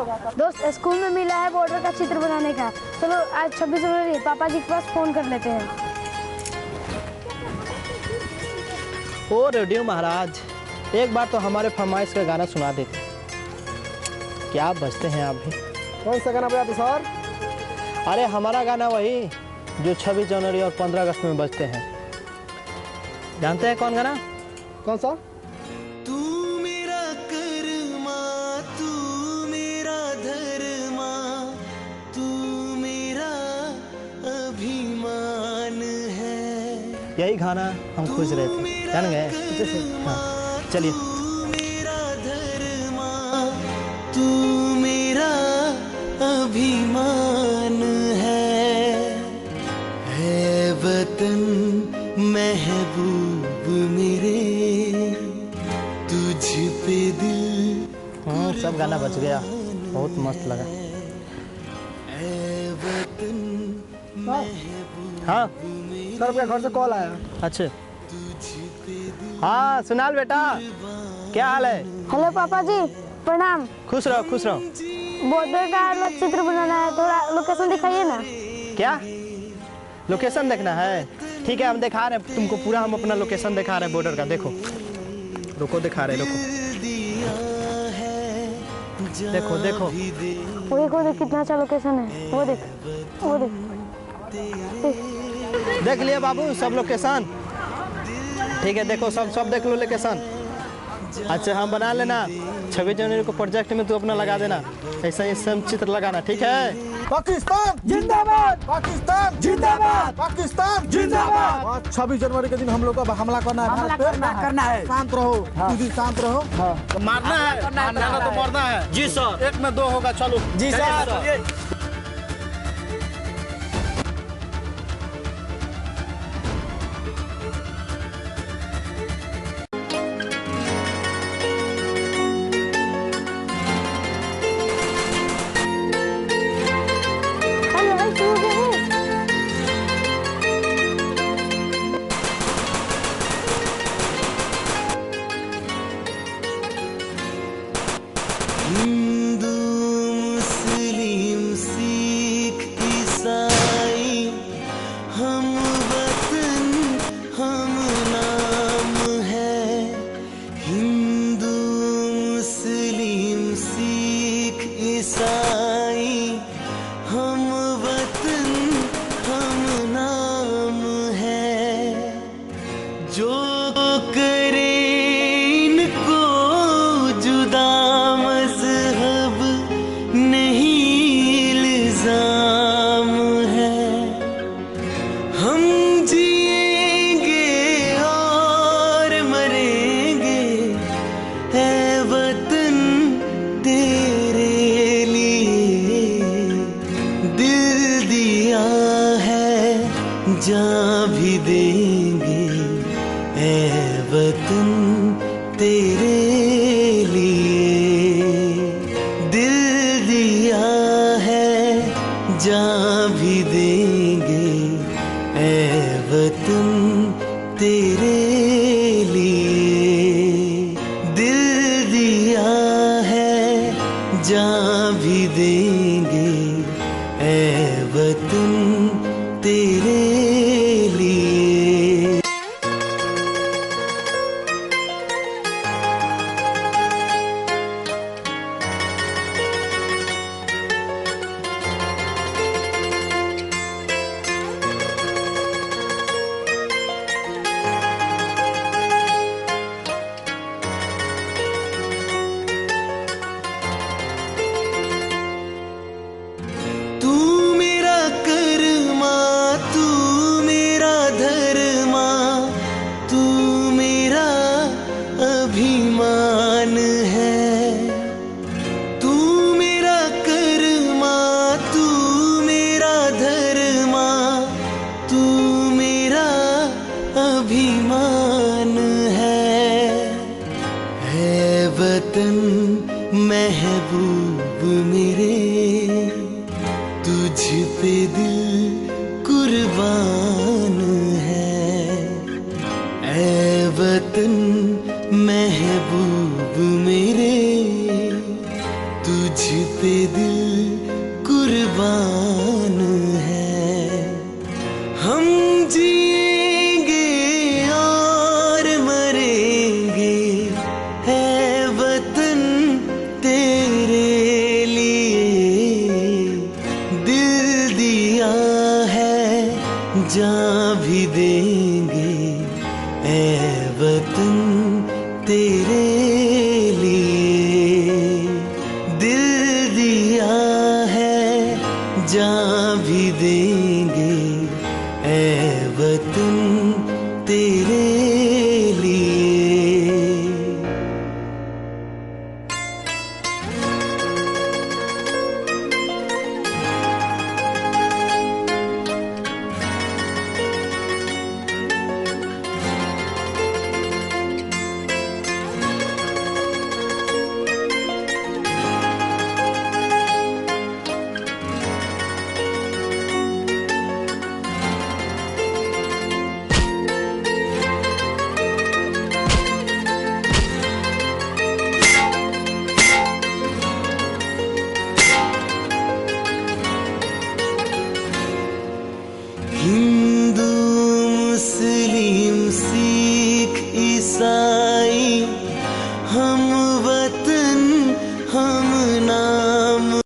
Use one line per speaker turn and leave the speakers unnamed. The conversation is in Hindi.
दोस्त स्कूल में मिला है बॉर्डर का चित्र बनाने का। चलो आज 26 जनवरी पापा जी के पास फोन कर लेते हैं।
ओ रेडियो महाराज, एक बार तो हमारे फरमाइश का गाना सुना देते। क्या बजते हैं आप भी?
कौन सा गाना बजाते सर?
अरे हमारा गाना वही जो 26 जनवरी और 15 अगस्त में बजते हैं। जानते हैं कौन गाना?
कौन सा?
तू मेरा कर्मा, तू मेरा धर्मा, तू मेरा अभिमान है।
यही गाना हम खोज रहे थे, जान गए? हाँ, चलिए।
तू मेरा धर्मा, तू मेरा अभिमान है वतन महबूब मेरे, तुझ पे दिल।
हाँ, सब गाना बच गया, बहुत मस्त लगा। हाँ
सर, आपके घर से कॉल आया।
अच्छा। हाँ सुनाल बेटा, क्या हाल है?
हेलो पापा जी, प्रणाम।
खुश रहो खुश रहो।
बॉर्डर का चित्र बनाना है, थोड़ा लोकेशन दिखाइए ना।
क्या लोकेशन देखना है? ठीक है, हम दिखा रहे हैं तुमको पूरा, हम अपना लोकेशन दिखा रहे हैं बॉर्डर का। देखो रुको, दिखा रहे, रुको। देखो देखो
वो देखो कितना अच्छा लोकेशन है। वो देख, वो देख।
देख लिया बाबू सब लोकेशन? ठीक है, देखो सब देख लो लोकेशन। अच्छा, हम बना लेना 26 जनवरी को प्रोजेक्ट में तू अपना लगा देना, ऐसा ही सब चित्र लगाना, ठीक है?
पाकिस्तान जिंदाबाद, पाकिस्तान जिंदाबाद, पाकिस्तान जिंदाबाद। 26 जनवरी के दिन हम लोग को हमला करना है, करना है। शांत रहो, तुझे शांत रहो।
मारना है, मारना तो मरना है। जी सर। 1 में 2 होगा, चलो। जी सर।
हिंदू मुस्लिम सिख ईसाई, हम वतन हम नाम है। हिंदू मुस्लिम सिख ईसाई, हम वतन हम नाम है। जो करे इनको जुदा मज़हब नहीं इल्ज़ाम है। हम जिएंगे और मरेंगे है वतन तेरे लिए। दिल दिया है जान भी देंगे है वतन तेरे लिए। दिल दिया है जान भी देंगे ऐ वतन तेरे लिए। दिल दिया है जान भी देंगे ऐ वतन तेरे लिए। तू मेरा कर्मा, तू मेरा धर्मा, तू मेरा अभिमान है। तू मेरा कर्मा, तू मेरा धर्मा, तू मेरा अभिमान है वतन महबूब मेरे, तुझ पे दिल कुर्बान है। ऐ वतन महबूब मेरे, तुझ पे दिल कुर्बान है। हम जिएंगे और मरेंगे है वतन तेरे लिए। दिल दिया है जान भी देंगे ऐ वतन तेरे लिए। दिल दिया है जान भी देंगे